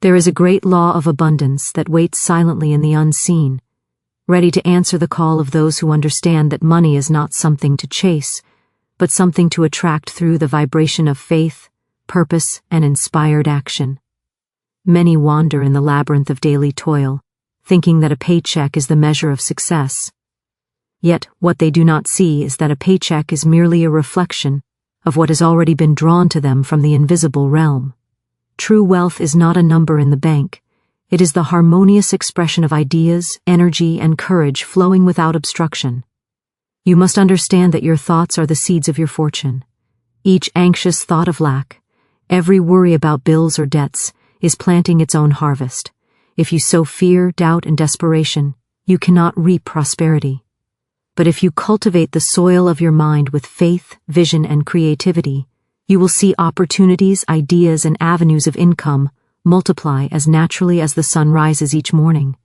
There is a great law of abundance that waits silently in the unseen, ready to answer the call of those who understand that money is not something to chase, but something to attract through the vibration of faith, purpose, and inspired action. Many wander in the labyrinth of daily toil, thinking that a paycheck is the measure of success. Yet what they do not see is that a paycheck is merely a reflection of what has already been drawn to them from the invisible realm. True wealth is not a number in the bank. It is the harmonious expression of ideas, energy, and courage flowing without obstruction. You must understand that your thoughts are the seeds of your fortune. Each anxious thought of lack, every worry about bills or debts, is planting its own harvest. If you sow fear, doubt, and desperation, you cannot reap prosperity. But if you cultivate the soil of your mind with faith, vision, and creativity, you will see opportunities, ideas, and avenues of income multiply as naturally as the sun rises each morning.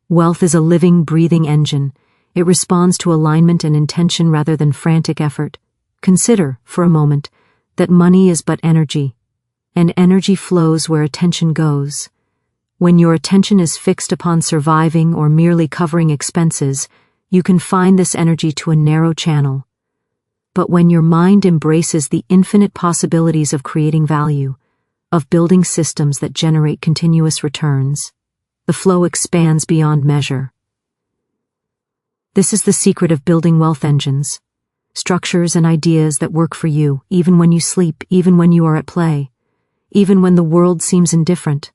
Wealth is a living, breathing engine. It responds to alignment and intention rather than frantic effort. Consider, for a moment, that money is but energy, and energy flows where attention goes. When your attention is fixed upon surviving or merely covering expenses, you confine this energy to a narrow channel. But when your mind embraces the infinite possibilities of creating value, of building systems that generate continuous returns, the flow expands beyond measure. This is the secret of building wealth engines, structures and ideas that work for you, even when you sleep, even when you are at play, even when the world seems indifferent.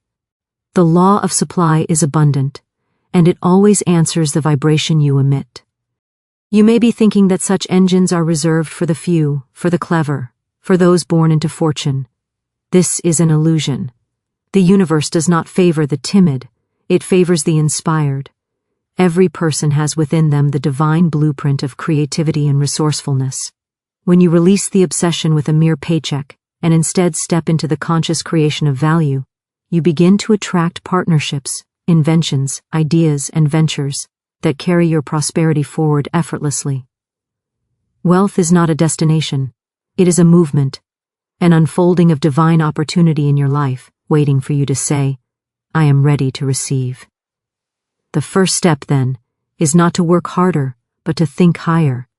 The law of supply is abundant, and it always answers the vibration you emit. You may be thinking that such engines are reserved for the few, for the clever, for those born into fortune. This is an illusion. The universe does not favor the timid, it favors the inspired. Every person has within them the divine blueprint of creativity and resourcefulness. When you release the obsession with a mere paycheck and instead step into the conscious creation of value, you begin to attract partnerships, inventions, ideas, and ventures that carry your prosperity forward effortlessly. Wealth is not a destination. It is a movement, an unfolding of divine opportunity in your life, waiting for you to say, "I am ready to receive." The first step, then, is not to work harder, but to think higher.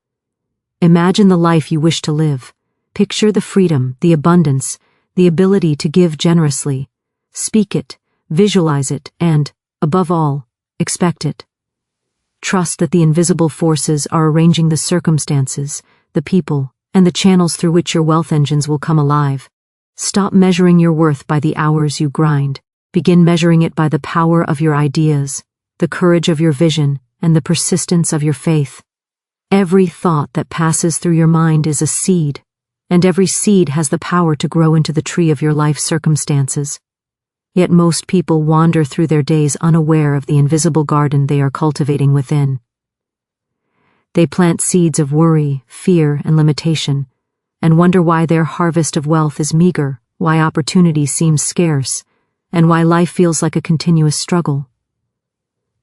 Imagine the life you wish to live. Picture the freedom, the abundance, the ability to give generously. Speak it, visualize it, and, above all, expect it. Trust that the invisible forces are arranging the circumstances, the people, and the channels through which your wealth engines will come alive. Stop measuring your worth by the hours you grind. Begin measuring it by the power of your ideas, the courage of your vision, and the persistence of your faith. Every thought that passes through your mind is a seed, and every seed has the power to grow into the tree of your life circumstances. Yet most people wander through their days unaware of the invisible garden they are cultivating within. They plant seeds of worry, fear, and limitation, and wonder why their harvest of wealth is meager, why opportunity seems scarce, and why life feels like a continuous struggle.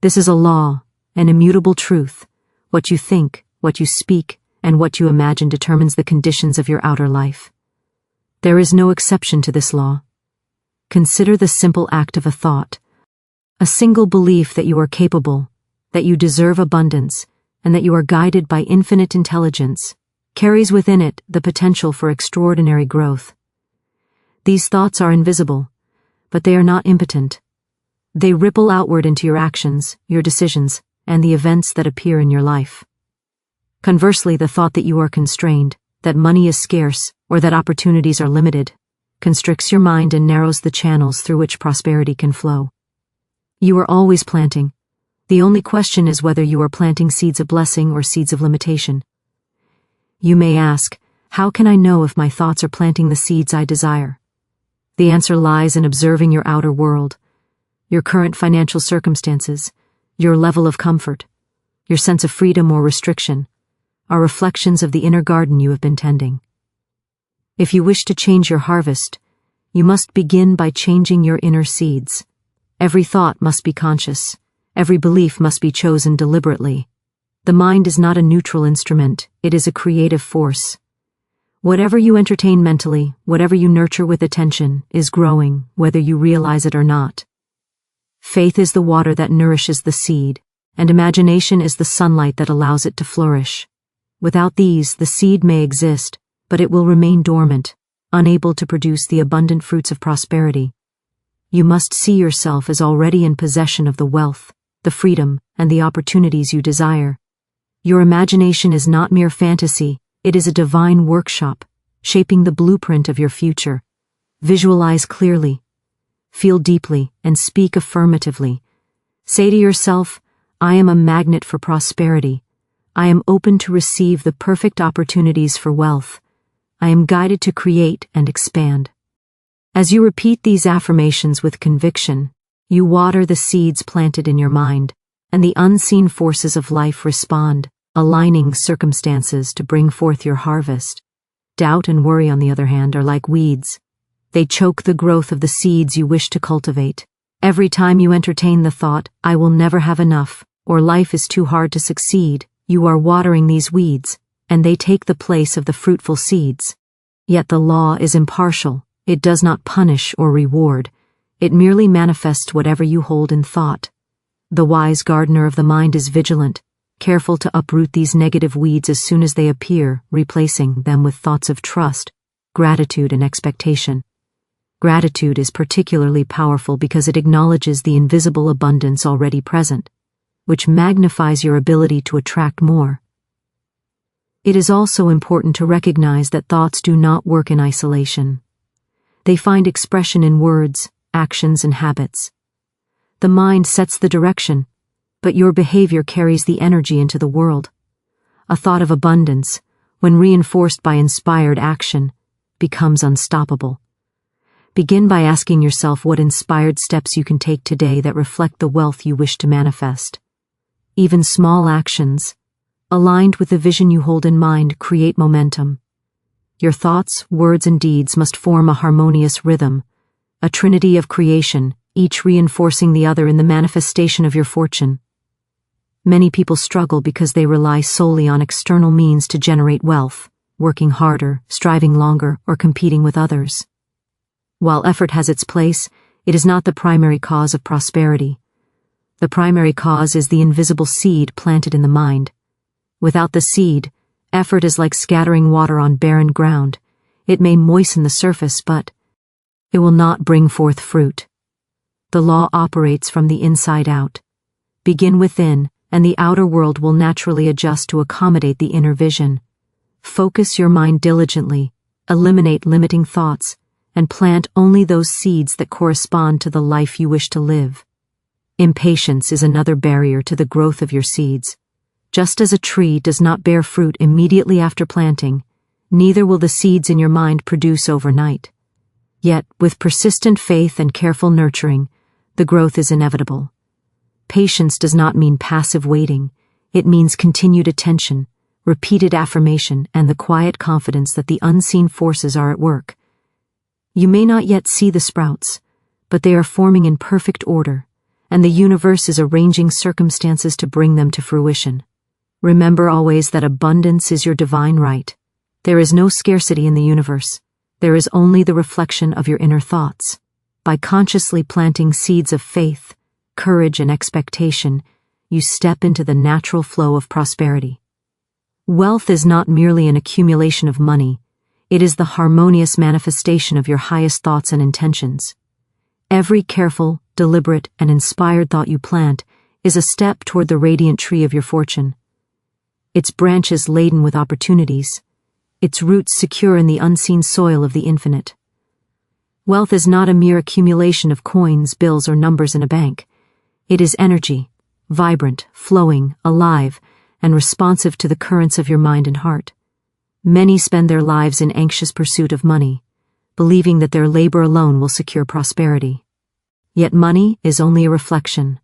This is a law, an immutable truth. What you think, what you speak, and what you imagine determines the conditions of your outer life. There is no exception to this law. Consider the simple act of a thought, a single belief that you are capable, that you deserve abundance, and that you are guided by infinite intelligence, carries within it the potential for extraordinary growth. These thoughts are invisible, but they are not impotent. They ripple outward into your actions, your decisions, and the events that appear in your life. Conversely, the thought that you are constrained, that money is scarce, or that opportunities are limited, constricts your mind and narrows the channels through which prosperity can flow. You are always planting. The only question is whether you are planting seeds of blessing or seeds of limitation. You may ask, how can I know if my thoughts are planting the seeds I desire? The answer lies in observing your outer world, your current financial circumstances, your level of comfort, your sense of freedom or restriction, are reflections of the inner garden you have been tending. If you wish to change your harvest, you must begin by changing your inner seeds. Every thought must be conscious. Every belief must be chosen deliberately. The mind is not a neutral instrument, it is a creative force. Whatever you entertain mentally, whatever you nurture with attention, is growing, whether you realize it or not. Faith is the water that nourishes the seed, and imagination is the sunlight that allows it to flourish. Without these, the seed may exist, but it will remain dormant, unable to produce the abundant fruits of prosperity. You must see yourself as already in possession of the wealth, the freedom, and the opportunities you desire. Your imagination is not mere fantasy, it is a divine workshop, shaping the blueprint of your future. Visualize clearly, feel deeply, and speak affirmatively. Say to yourself, I am a magnet for prosperity. I am open to receive the perfect opportunities for wealth. I am guided to create and expand. As you repeat these affirmations with conviction, you water the seeds planted in your mind, and the unseen forces of life respond, aligning circumstances to bring forth your harvest. Doubt and worry, on the other hand, are like weeds. They choke the growth of the seeds you wish to cultivate. Every time you entertain the thought, I will never have enough, or life is too hard to succeed, you are watering these weeds, and they take the place of the fruitful seeds. Yet the law is impartial. It does not punish or reward. It merely manifests whatever you hold in thought. The wise gardener of the mind is vigilant, careful to uproot these negative weeds as soon as they appear, replacing them with thoughts of trust, gratitude, and expectation. Gratitude is particularly powerful because it acknowledges the invisible abundance already present, which magnifies your ability to attract more. It is also important to recognize that thoughts do not work in isolation. They find expression in words, actions, and habits. The mind sets the direction, but your behavior carries the energy into the world. A thought of abundance, when reinforced by inspired action, becomes unstoppable. Begin by asking yourself what inspired steps you can take today that reflect the wealth you wish to manifest. Even small actions, aligned with the vision you hold in mind, create momentum. Your thoughts, words, and deeds must form a harmonious rhythm, a trinity of creation, each reinforcing the other in the manifestation of your fortune. Many people struggle because they rely solely on external means to generate wealth, working harder, striving longer, or competing with others. While effort has its place, it is not the primary cause of prosperity. The primary cause is the invisible seed planted in the mind. Without the seed, effort is like scattering water on barren ground. It may moisten the surface, but it will not bring forth fruit. The law operates from the inside out. Begin within, and the outer world will naturally adjust to accommodate the inner vision. Focus your mind diligently, eliminate limiting thoughts, and plant only those seeds that correspond to the life you wish to live. Impatience is another barrier to the growth of your seeds. Just as a tree does not bear fruit immediately after planting, neither will the seeds in your mind produce overnight. Yet, with persistent faith and careful nurturing, the growth is inevitable. Patience does not mean passive waiting. It means continued attention, repeated affirmation, and the quiet confidence that the unseen forces are at work. You may not yet see the sprouts, but they are forming in perfect order, and the universe is arranging circumstances to bring them to fruition. Remember always that abundance is your divine right. There is no scarcity in the universe. There is only the reflection of your inner thoughts. By consciously planting seeds of faith, courage, and expectation, you step into the natural flow of prosperity. Wealth is not merely an accumulation of money. It is the harmonious manifestation of your highest thoughts and intentions. Every careful, deliberate, and inspired thought you plant is a step toward the radiant tree of your fortune. Its branches laden with opportunities, its roots secure in the unseen soil of the infinite. Wealth is not a mere accumulation of coins, bills, or numbers in a bank. It is energy, vibrant, flowing, alive, and responsive to the currents of your mind and heart. Many spend their lives in anxious pursuit of money, believing that their labor alone will secure prosperity. Yet money is only a reflection,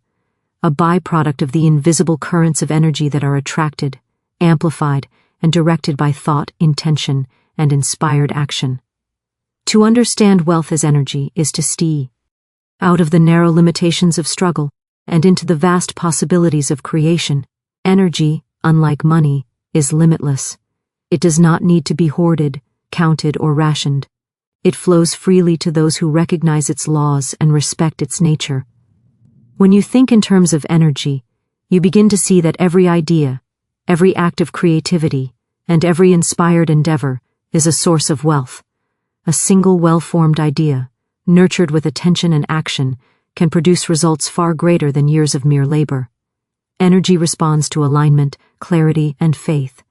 a byproduct of the invisible currents of energy that are attracted, amplified, and directed by thought, intention, and inspired action. To understand wealth as energy is to see out of the narrow limitations of struggle and into the vast possibilities of creation. Energy, unlike money, is limitless. It does not need to be hoarded, counted, or rationed. It flows freely to those who recognize its laws and respect its nature. When you think in terms of energy, you begin to see that every idea, every act of creativity, and every inspired endeavor is a source of wealth. A single well-formed idea, nurtured with attention and action, can produce results far greater than years of mere labor. Energy responds to alignment, clarity, and faith.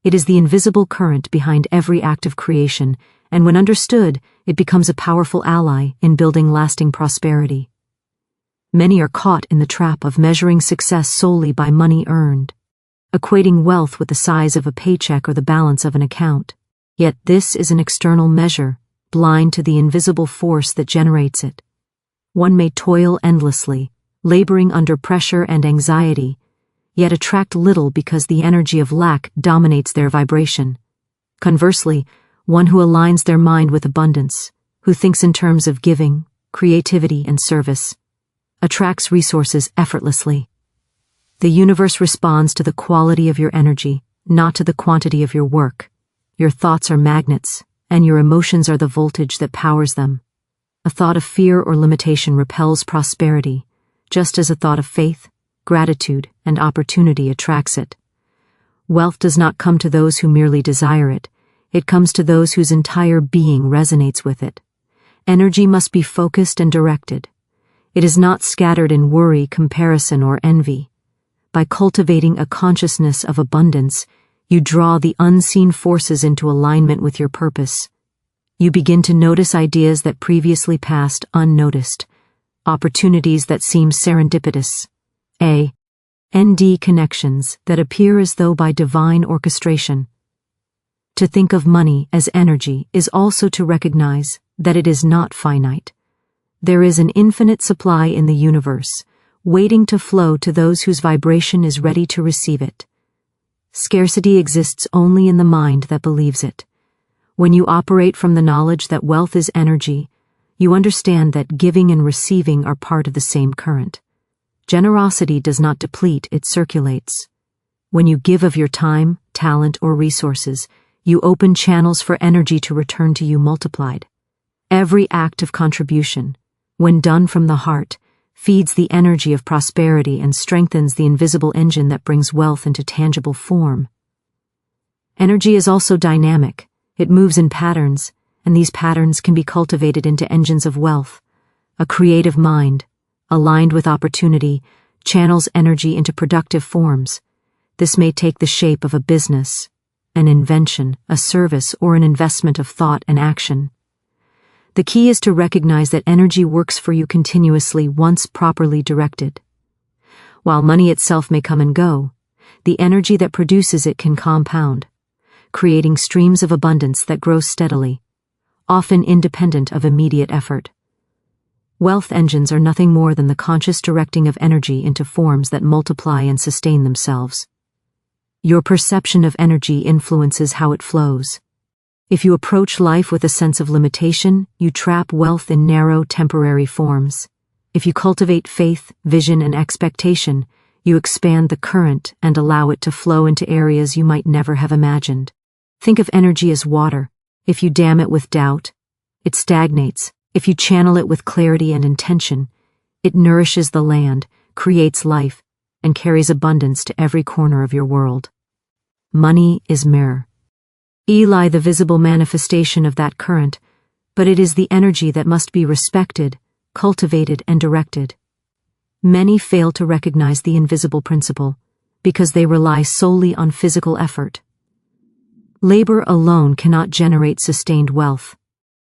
It is the invisible current behind every act of creation, and when understood, it becomes a powerful ally in building lasting prosperity. Many are caught in the trap of measuring success solely by money earned, equating wealth with the size of a paycheck or the balance of an account. Yet this is an external measure, blind to the invisible force that generates it. One may toil endlessly, laboring under pressure and anxiety, yet attract little because the energy of lack dominates their vibration. Conversely, one who aligns their mind with abundance, who thinks in terms of giving, creativity, and service, attracts resources effortlessly. The universe responds to the quality of your energy, not to the quantity of your work. Your thoughts are magnets, and your emotions are the voltage that powers them. A thought of fear or limitation repels prosperity, just as a thought of faith, gratitude, and opportunity attracts it. Wealth does not come to those who merely desire it. It comes to those whose entire being resonates with it. Energy must be focused and directed. It is not scattered in worry, comparison, or envy. By cultivating a consciousness of abundance, you draw the unseen forces into alignment with your purpose. You begin to notice ideas that previously passed unnoticed, opportunities that seem serendipitous, A&D connections that appear as though by divine orchestration. To think of money as energy is also to recognize that it is not finite. There is an infinite supply in the universe, waiting to flow to those whose vibration is ready to receive it. Scarcity exists only in the mind that believes it. When you operate from the knowledge that wealth is energy, you understand that giving and receiving are part of the same current. Generosity does not deplete, it circulates. When you give of your time, talent, or resources, you open channels for energy to return to you multiplied. Every act of contribution, when done from the heart, feeds the energy of prosperity and strengthens the invisible engine that brings wealth into tangible form. Energy is also dynamic. It moves in patterns, and these patterns can be cultivated into engines of wealth. A creative mind, aligned with opportunity, channels energy into productive forms. This may take the shape of a business, an invention, a service, or an investment of thought and action. The key is to recognize that energy works for you continuously once properly directed. While money itself may come and go, the energy that produces it can compound, creating streams of abundance that grow steadily, often independent of immediate effort. Wealth engines are nothing more than the conscious directing of energy into forms that multiply and sustain themselves. Your perception of energy influences how it flows. If you approach life with a sense of limitation, you trap wealth in narrow, temporary forms. If you cultivate faith, vision, and expectation, you expand the current and allow it to flow into areas you might never have imagined. Think of energy as water. If you dam it with doubt, it stagnates. If you channel it with clarity and intention, it nourishes the land, creates life, and carries abundance to every corner of your world. Money is mirror. Eli, the visible manifestation of that current, but it is the energy that must be respected, cultivated, and directed. Many fail to recognize the invisible principle because they rely solely on physical effort. Labor alone cannot generate sustained wealth.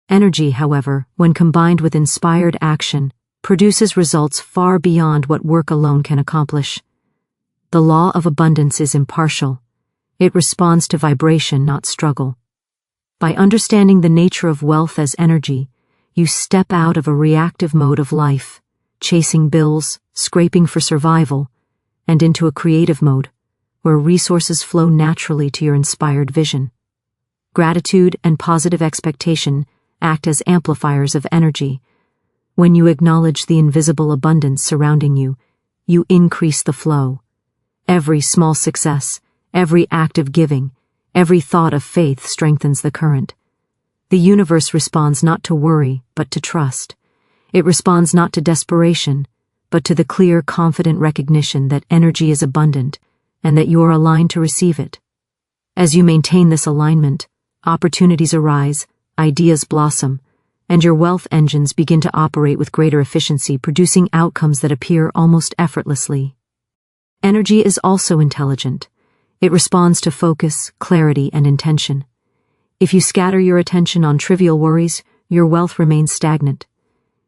Energy, however, when combined with inspired action, produces results far beyond what work alone can accomplish. The law of abundance is impartial. It responds to vibration, not struggle. By understanding the nature of wealth as energy, you step out of a reactive mode of life, chasing bills, scraping for survival, and into a creative mode, where resources flow naturally to your inspired vision. Gratitude and positive expectation act as amplifiers of energy. When you acknowledge the invisible abundance surrounding you, you increase the flow. Every small success, every act of giving, every thought of faith strengthens the current, The universe responds not to worry, but to trust. It responds not to desperation, but to the clear, confident recognition that energy is abundant and that you are aligned to receive it. As you maintain this alignment, opportunities arise, ideas blossom, and your wealth engines begin to operate with greater efficiency, producing outcomes that appear almost effortlessly. Energy is also intelligent. It responds to focus, clarity, and intention. If you scatter your attention on trivial worries, your wealth remains stagnant.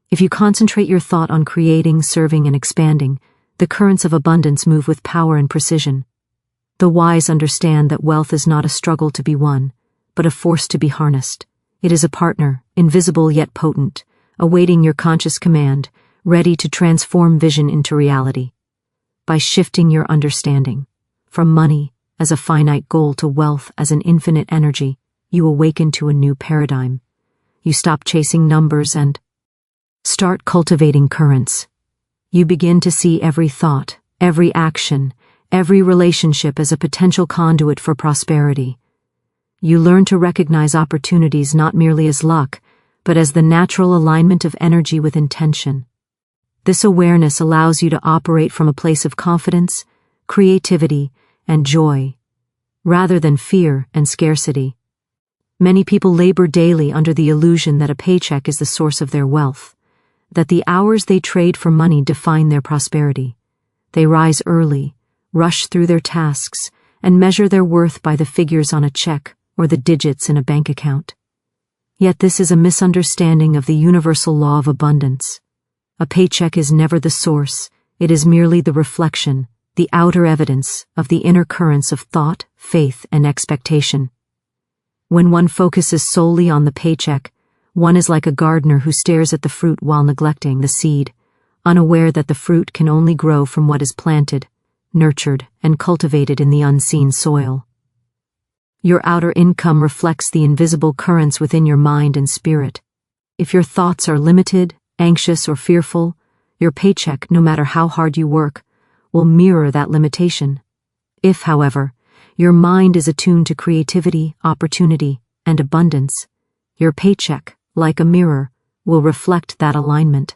If you concentrate your thought on creating, serving, and expanding, the currents of abundance move with power and precision. The wise understand that wealth is not a struggle to be won, but a force to be harnessed. It is a partner, invisible yet potent, awaiting your conscious command, ready to transform vision into reality. By shifting your understanding from money as a finite goal to wealth as an infinite energy, you awaken to a new paradigm. You stop chasing numbers and start cultivating currents. You begin to see every thought, every action, every relationship as a potential conduit for prosperity. You learn to recognize opportunities not merely as luck, but as the natural alignment of energy with intention. This awareness allows you to operate from a place of confidence, creativity, and joy, rather than fear and scarcity. Many people labor daily under the illusion that a paycheck is the source of their wealth, that the hours they trade for money define their prosperity. They rise early, rush through their tasks, and measure their worth by the figures on a check or the digits in a bank account. Yet this is a misunderstanding of the universal law of abundance. A paycheck is never the source, it is merely the reflection, the outer evidence of the inner currents of thought, faith, and expectation. When one focuses solely on the paycheck, one is like a gardener who stares at the fruit while neglecting the seed, unaware that the fruit can only grow from what is planted, nurtured, and cultivated in the unseen soil. Your outer income reflects the invisible currents within your mind and spirit. If your thoughts are limited, anxious, or fearful, your paycheck, no matter how hard you work, will mirror that limitation. If, however, your mind is attuned to creativity, opportunity, and abundance, your paycheck, like a mirror, will reflect that alignment.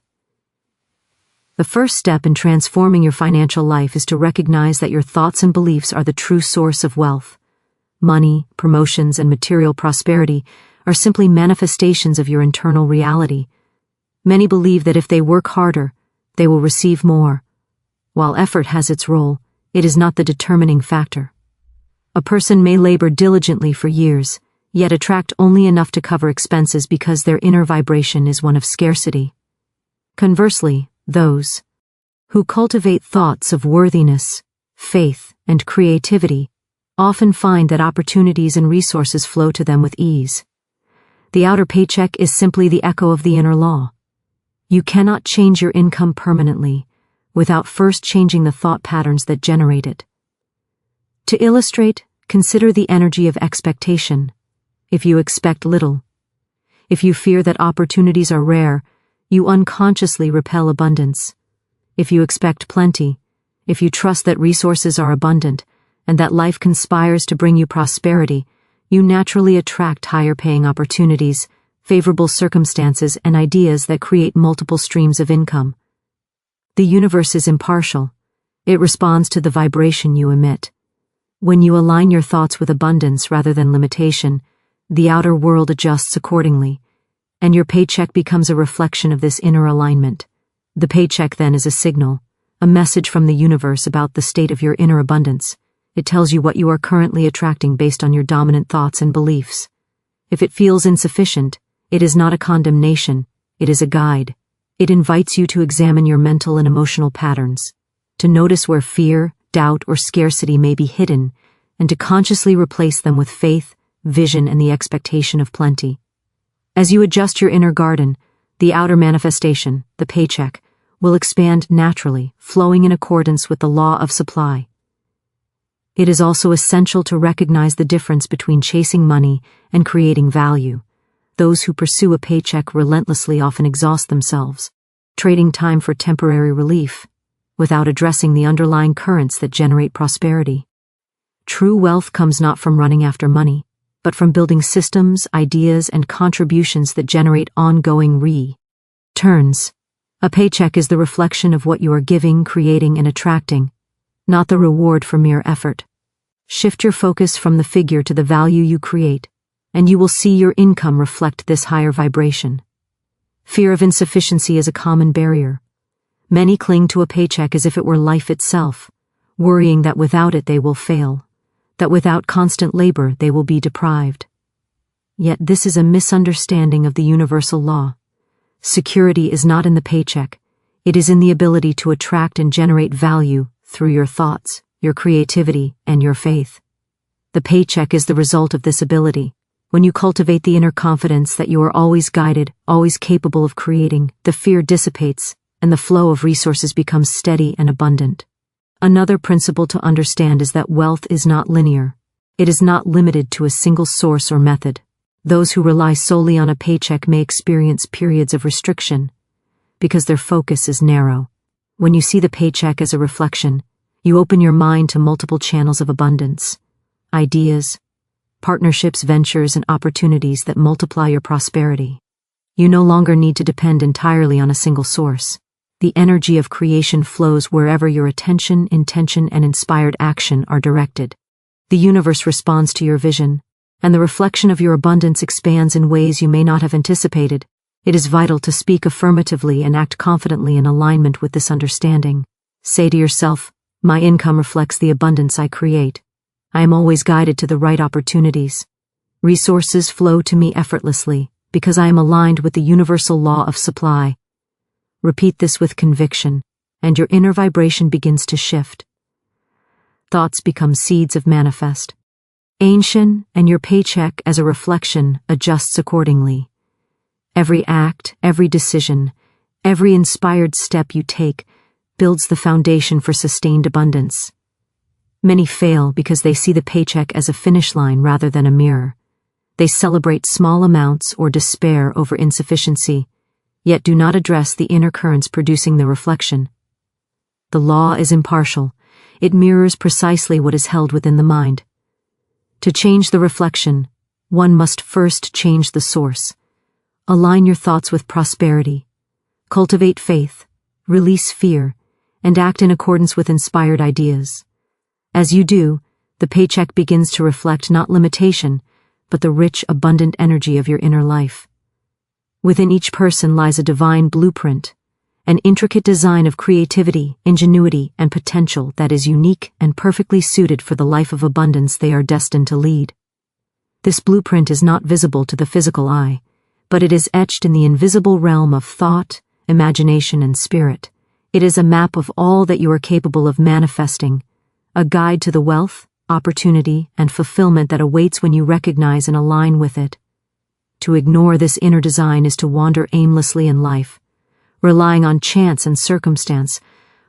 The first step in transforming your financial life is to recognize that your thoughts and beliefs are the true source of wealth. Money, promotions, and material prosperity are simply manifestations of your internal reality. Many believe that if they work harder, they will receive more. While effort has its role, it is not the determining factor. A person may labor diligently for years, yet attract only enough to cover expenses because their inner vibration is one of scarcity. Conversely, those who cultivate thoughts of worthiness, faith, and creativity often find that opportunities and resources flow to them with ease. The outer paycheck is simply the echo of the inner law. You cannot change your income permanently without first changing the thought patterns that generate it. To illustrate, consider the energy of expectation. If you expect little, if you fear that opportunities are rare, you unconsciously repel abundance. If you expect plenty, if you trust that resources are abundant and that life conspires to bring you prosperity, you naturally attract higher-paying opportunities, favorable circumstances, and ideas that create multiple streams of income. The universe is impartial. It responds to the vibration you emit. When you align your thoughts with abundance rather than limitation, the outer world adjusts accordingly, and your paycheck becomes a reflection of this inner alignment. The paycheck then is a signal, a message from the universe about the state of your inner abundance. It tells you what you are currently attracting based on your dominant thoughts and beliefs. If it feels insufficient, it is not a condemnation, it is a guide. It invites you to examine your mental and emotional patterns, to notice where fear, doubt, or scarcity may be hidden, and to consciously replace them with faith, vision, and the expectation of plenty. As you adjust your inner garden, the outer manifestation, the paycheck, will expand naturally, flowing in accordance with the law of supply. It is also essential to recognize the difference between chasing money and creating value. Those who pursue a paycheck relentlessly often exhaust themselves, trading time for temporary relief, without addressing the underlying currents that generate prosperity. True wealth comes not from running after money. but from building systems, ideas, and contributions that generate ongoing returns. A paycheck is the reflection of what you are giving, creating, and attracting, not the reward for mere effort. Shift your focus from the figure to the value you create, and you will see your income reflect this higher vibration. Fear of insufficiency is a common barrier. Many cling to a paycheck as if it were life itself, worrying that without it they will fail, that without constant labor they will be deprived. Yet this is a misunderstanding of the universal law. Security is not in the paycheck, it is in the ability to attract and generate value through your thoughts, your creativity, and your faith. The paycheck is the result of this ability. When you cultivate the inner confidence that you are always guided, always capable of creating, the fear dissipates, and the flow of resources becomes steady and abundant. Another principle to understand is that wealth is not linear. It is not limited to a single source or method. Those who rely solely on a paycheck may experience periods of restriction because their focus is narrow. When you see the paycheck as a reflection, you open your mind to multiple channels of abundance, ideas, partnerships, ventures, and opportunities that multiply your prosperity. You no longer need to depend entirely on a single source. The energy of creation flows wherever your attention, intention, and inspired action are directed. The universe responds to your vision, and the reflection of your abundance expands in ways you may not have anticipated. It is vital to speak affirmatively and act confidently in alignment with this understanding. Say to yourself, "My income reflects the abundance I create. I am always guided to the right opportunities. Resources flow to me effortlessly because I am aligned with the universal law of supply." Repeat this with conviction, and your inner vibration begins to shift. Thoughts become seeds of manifest. Ancient, and your paycheck as a reflection adjusts accordingly. Every act, every decision, every inspired step you take builds the foundation for sustained abundance. Many fail because they see the paycheck as a finish line rather than a mirror. They celebrate small amounts or despair over insufficiency, yet do not address the inner currents producing the reflection. The law is impartial. It mirrors precisely what is held within the mind. To change the reflection, one must first change the source. Align your thoughts with prosperity. Cultivate faith, release fear, and act in accordance with inspired ideas. As you do, the paycheck begins to reflect not limitation, but the rich, abundant energy of your inner life. Within each person lies a divine blueprint, an intricate design of creativity, ingenuity, and potential that is unique and perfectly suited for the life of abundance they are destined to lead. This blueprint is not visible to the physical eye, but it is etched in the invisible realm of thought, imagination, and spirit. It is a map of all that you are capable of manifesting, a guide to the wealth, opportunity, and fulfillment that awaits when you recognize and align with it. To ignore this inner design is to wander aimlessly in life, relying on chance and circumstance,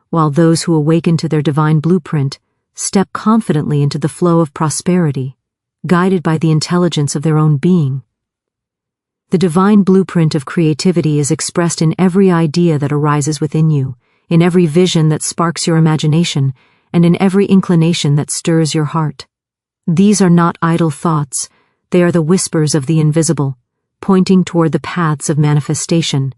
while those who awaken to their divine blueprint step confidently into the flow of prosperity, guided by the intelligence of their own being. The divine blueprint of creativity is expressed in every idea that arises within you, in every vision that sparks your imagination, and in every inclination that stirs your heart. These are not idle thoughts, they are the whispers of the invisible, pointing toward the paths of manifestation.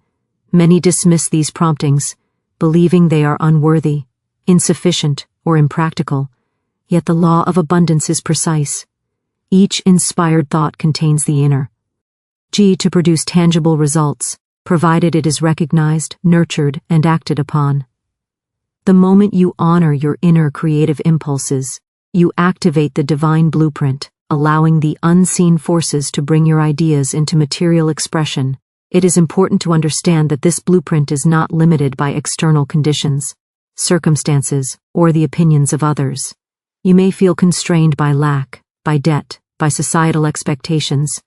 Many dismiss these promptings, believing they are unworthy, insufficient, or impractical, yet the law of abundance is precise. Each inspired thought contains the inner G to produce tangible results, provided it is recognized, nurtured, and acted upon. The moment you honor your inner creative impulses, you activate the divine blueprint, allowing the unseen forces to bring your ideas into material expression. It is important to understand that this blueprint is not limited by external conditions, circumstances, or the opinions of others. You may feel constrained by lack, by debt, by societal expectations,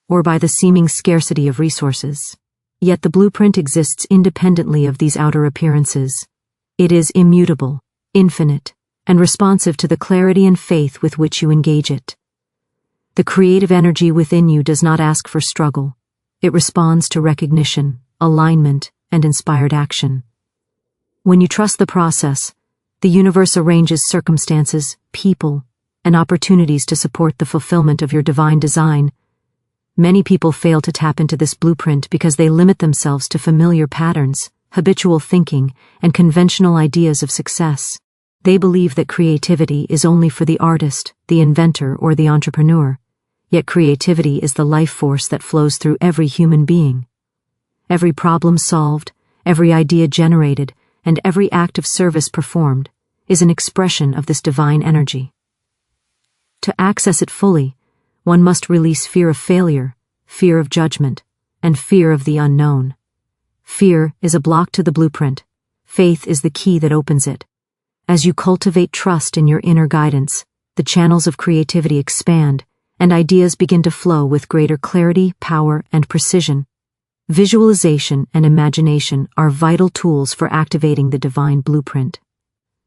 or by the seeming scarcity of resources. Yet the blueprint exists independently of these outer appearances. It is immutable, infinite, and responsive to the clarity and faith with which you engage it. The creative energy within you does not ask for struggle. It responds to recognition, alignment, and inspired action. When you trust the process, the universe arranges circumstances, people, and opportunities to support the fulfillment of your divine design. Many people fail to tap into this blueprint because they limit themselves to familiar patterns, habitual thinking, and conventional ideas of success. They believe that creativity is only for the artist, the inventor, or the entrepreneur. Yet creativity is the life force that flows through every human being. Every problem solved, every idea generated, and every act of service performed is an expression of this divine energy. To access it fully, one must release fear of failure, fear of judgment, and fear of the unknown. Fear is a block to the blueprint. Faith is the key that opens it. As you cultivate trust in your inner guidance, the channels of creativity expand, and ideas begin to flow with greater clarity, power, and precision. Visualization and imagination are vital tools for activating the divine blueprint.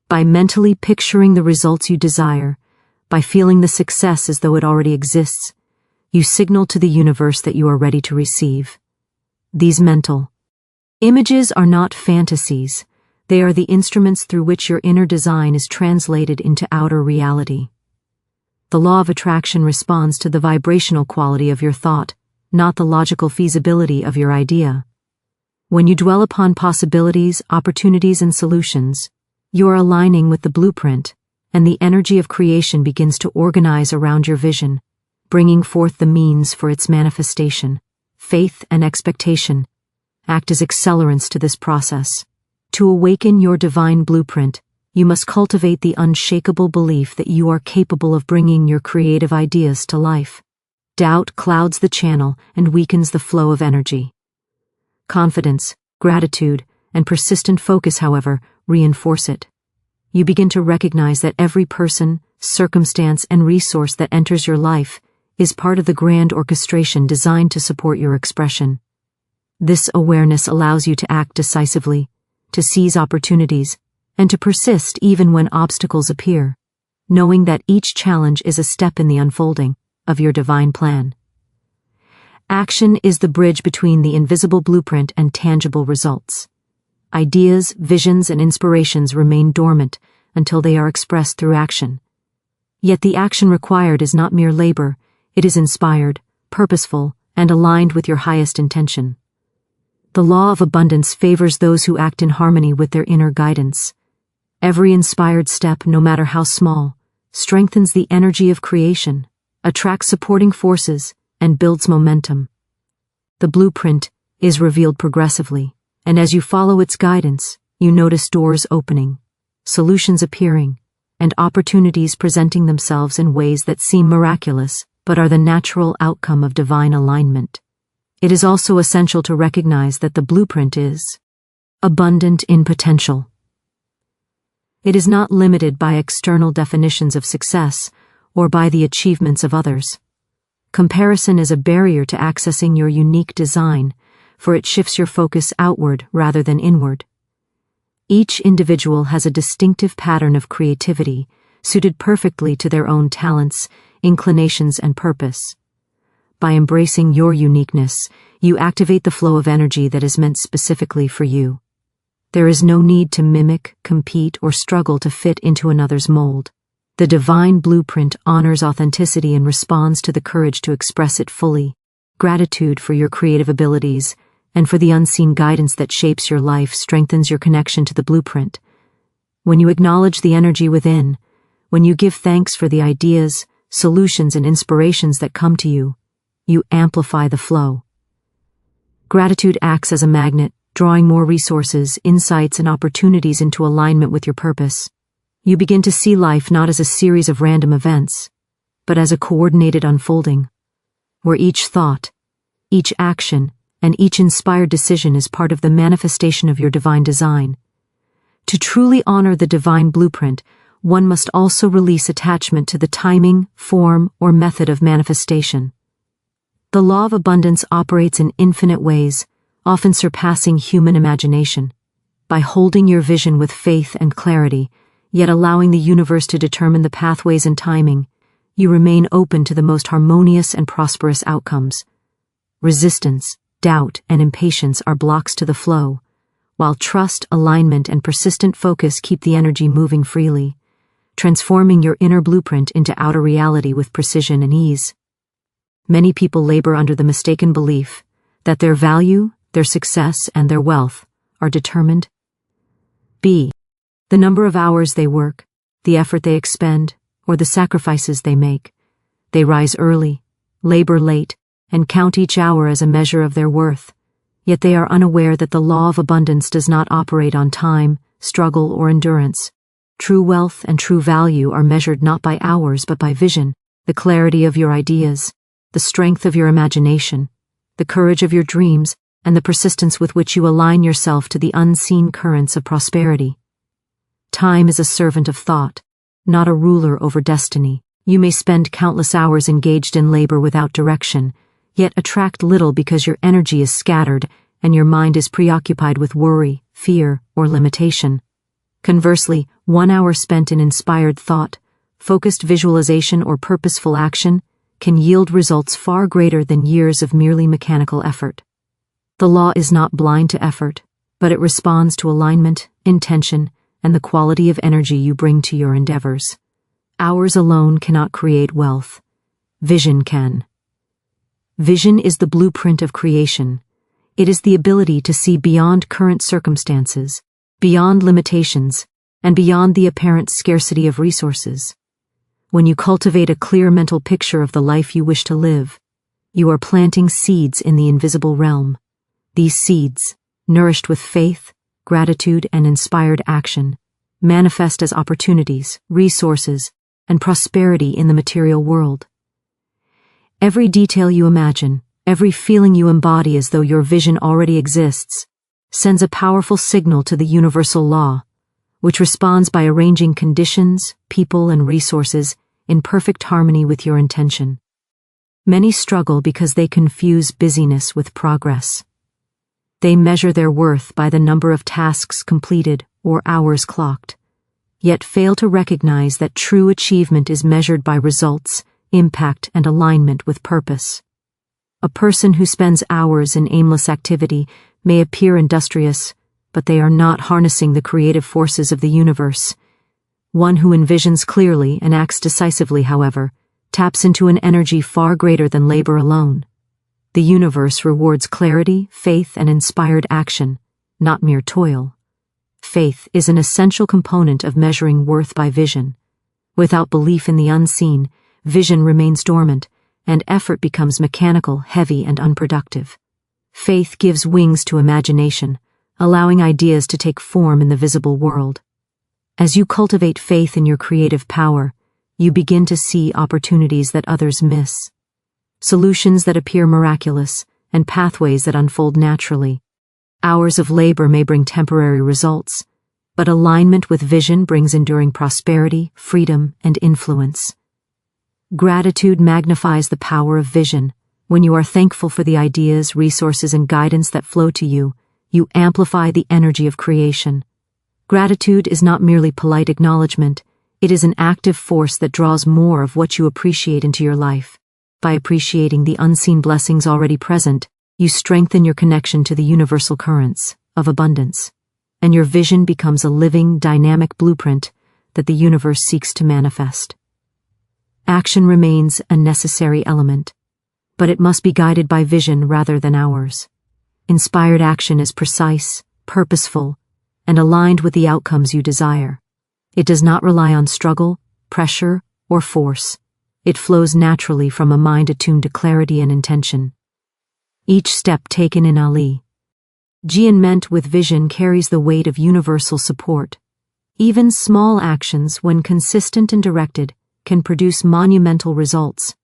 By mentally picturing the results you desire, by feeling the success as though it already exists, you signal to the universe that you are ready to receive. These mental images are not fantasies. They are the instruments through which your inner design is translated into outer reality. The law of attraction responds to the vibrational quality of your thought, not the logical feasibility of your idea. When you dwell upon possibilities, opportunities, and solutions, you are aligning with the blueprint, and the energy of creation begins to organize around your vision, bringing forth the means for its manifestation. Faith and expectation act as accelerants to this process. To awaken your divine blueprint, you must cultivate the unshakable belief that you are capable of bringing your creative ideas to life. Doubt clouds the channel and weakens the flow of energy. Confidence, gratitude, and persistent focus, however, reinforce it. You begin to recognize that every person, circumstance, and resource that enters your life is part of the grand orchestration designed to support your expression. This awareness allows you to act decisively, to seize opportunities, and to persist even when obstacles appear, knowing that each challenge is a step in the unfolding of your divine plan. Action is the bridge between the invisible blueprint and tangible results. Ideas, visions, and inspirations remain dormant until they are expressed through action. Yet the action required is not mere labor, it is inspired, purposeful, and aligned with your highest intention. The law of abundance favors those who act in harmony with their inner guidance. Every inspired step, no matter how small, strengthens the energy of creation, attracts supporting forces, and builds momentum. The blueprint is revealed progressively, and as you follow its guidance, you notice doors opening, solutions appearing, and opportunities presenting themselves in ways that seem miraculous but are the natural outcome of divine alignment. It is also essential to recognize that the blueprint is abundant in potential. It is not limited by external definitions of success or by the achievements of others. Comparison is a barrier to accessing your unique design, for it shifts your focus outward rather than inward. Each individual has a distinctive pattern of creativity, suited perfectly to their own talents, inclinations, and purpose. By embracing your uniqueness, you activate the flow of energy that is meant specifically for you. There is no need to mimic, compete, or struggle to fit into another's mold. The divine blueprint honors authenticity and responds to the courage to express it fully. Gratitude for your creative abilities and for the unseen guidance that shapes your life strengthens your connection to the blueprint. When you acknowledge the energy within, when you give thanks for the ideas, solutions, and inspirations that come to you, you amplify the flow. Gratitude acts as a magnet, drawing more resources, insights, and opportunities into alignment with your purpose. You begin to see life not as a series of random events, but as a coordinated unfolding, where each thought, each action, and each inspired decision is part of the manifestation of your divine design. To truly honor the divine blueprint, one must also release attachment to the timing, form, or method of manifestation. The law of abundance operates in infinite ways, often surpassing human imagination. By holding your vision with faith and clarity, yet allowing the universe to determine the pathways and timing, you remain open to the most harmonious and prosperous outcomes. Resistance, doubt, and impatience are blocks to the flow, while trust, alignment, and persistent focus keep the energy moving freely. transforming your inner blueprint into outer reality with precision and ease. Many people labor under the mistaken belief that their value, their success, and their wealth are determined b. the number of hours they work, the effort they expend, or the sacrifices they make. They rise early, labor late, and count each hour as a measure of their worth, yet they are unaware that the law of abundance does not operate on time, struggle, or endurance. True wealth and true value are measured not by hours but by vision, the clarity of your ideas, the strength of your imagination, the courage of your dreams, and the persistence with which you align yourself to the unseen currents of prosperity. Time is a servant of thought, not a ruler over destiny. You may spend countless hours engaged in labor without direction, yet attract little because your energy is scattered and your mind is preoccupied with worry, fear, or limitation. Conversely, 1 hour spent in inspired thought, focused visualization, or purposeful action can yield results far greater than years of merely mechanical effort. The law is not blind to effort, but it responds to alignment, intention, and the quality of energy you bring to your endeavors. Hours alone cannot create wealth. Vision can. Vision is the blueprint of creation. It is the ability to see beyond current circumstances, beyond limitations, and beyond the apparent scarcity of resources. When you cultivate a clear mental picture of the life you wish to live, you are planting seeds in the invisible realm. These seeds, nourished with faith, gratitude, and inspired action, manifest as opportunities, resources, and prosperity in the material world. Every detail you imagine, every feeling you embody as though your vision already exists, sends a powerful signal to the universal law, which responds by arranging conditions, people, and resources in perfect harmony with your intention. Many struggle because they confuse busyness with progress. They measure their worth by the number of tasks completed or hours clocked, yet fail to recognize that true achievement is measured by results, impact, and alignment with purpose. A person who spends hours in aimless activity may appear industrious, but they are not harnessing the creative forces of the universe. One who envisions clearly and acts decisively, however, taps into an energy far greater than labor alone. The universe rewards clarity, faith, and inspired action, not mere toil. Faith is an essential component of measuring worth by vision. Without belief in the unseen, vision remains dormant, and effort becomes mechanical, heavy, and unproductive. Faith gives wings to imagination, allowing ideas to take form in the visible world. As you cultivate faith in your creative power, you begin to see opportunities that others miss. Solutions that appear miraculous, and pathways that unfold naturally. Hours of labor may bring temporary results, but alignment with vision brings enduring prosperity, freedom, and influence. Gratitude magnifies the power of vision. When you are thankful for the ideas, resources, and guidance that flow to you, you amplify the energy of creation. Gratitude is not merely polite acknowledgement, it is an active force that draws more of what you appreciate into your life. By appreciating the unseen blessings already present, you strengthen your connection to the universal currents of abundance, and your vision becomes a living, dynamic blueprint that the universe seeks to manifest. Action remains a necessary element, but it must be guided by vision rather than hours. Inspired action is precise, purposeful, and aligned with the outcomes you desire. It does not rely on struggle, pressure, or force. It flows naturally from a mind attuned to clarity and intention. Each step taken in alignment with vision carries the weight of universal support. Even small actions, when consistent and directed, can produce monumental results.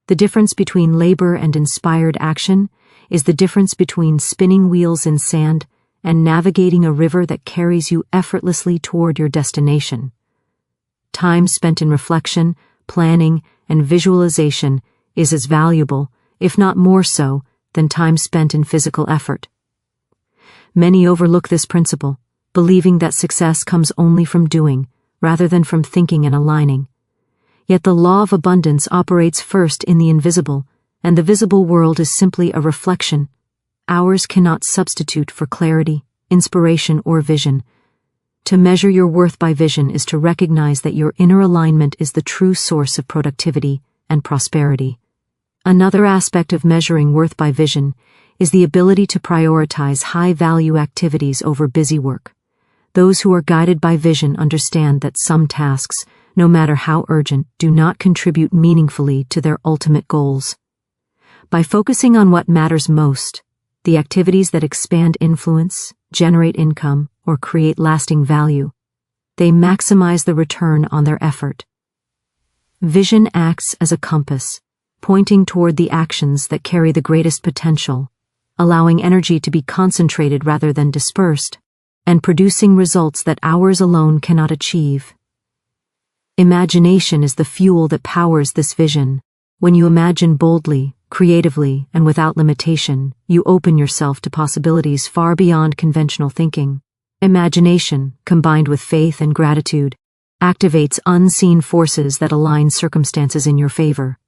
The difference between labor and inspired action is the difference between spinning wheels in sand and navigating a river that carries you effortlessly toward your destination. Time spent in reflection, planning, and visualization is as valuable, if not more so, than time spent in physical effort. Many overlook this principle, believing that success comes only from doing, rather than from thinking and aligning. Yet the law of abundance operates first in the invisible, and the visible world is simply a reflection. Hours cannot substitute for clarity, inspiration, or vision. To measure your worth by vision is to recognize that your inner alignment is the true source of productivity and prosperity. Another aspect of measuring worth by vision is the ability to prioritize high-value activities over busy work. Those who are guided by vision understand that some tasks, no matter how urgent, do not contribute meaningfully to their ultimate goals. By focusing on what matters most, the activities that expand influence, generate income, or create lasting value, they maximize the return on their effort. Vision acts as a compass, pointing toward the actions that carry the greatest potential, allowing energy to be concentrated rather than dispersed, and producing results that hours alone cannot achieve. Imagination is the fuel that powers this vision. When you imagine boldly, creatively, and without limitation, you open yourself to possibilities far beyond conventional thinking. Imagination, combined with faith and gratitude, activates unseen forces that align circumstances in your favor.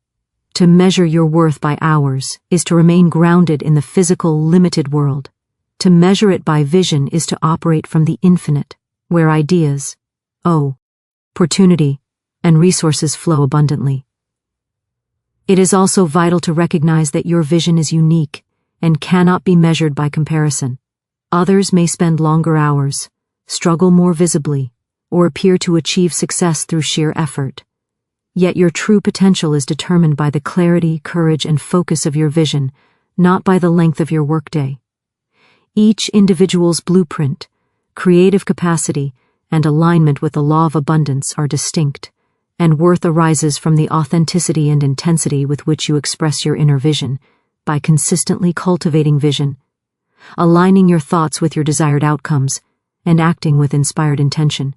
To measure your worth by hours is to remain grounded in the physical, limited world. To measure it by vision is to operate from the infinite, where ideas, opportunity, and resources flow abundantly. It is also vital to recognize that your vision is unique and cannot be measured by comparison. Others may spend longer hours, struggle more visibly, or appear to achieve success through sheer effort. Yet your true potential is determined by the clarity, courage, and focus of your vision, not by the length of your workday. Each individual's blueprint, creative capacity, and alignment with the law of abundance are distinct, and worth arises from the authenticity and intensity with which you express your inner vision. By consistently cultivating vision, aligning your thoughts with your desired outcomes, and acting with inspired intention,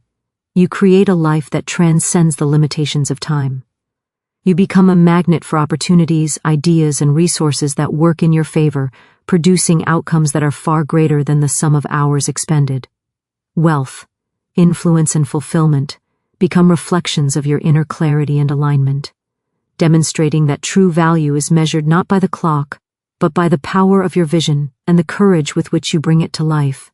you create a life that transcends the limitations of time. You become a magnet for opportunities, ideas, and resources that work in your favor, producing outcomes that are far greater than the sum of hours expended. Wealth, influence, and fulfillment become reflections of your inner clarity and alignment, demonstrating that true value is measured not by the clock, but by the power of your vision and the courage with which you bring it to life.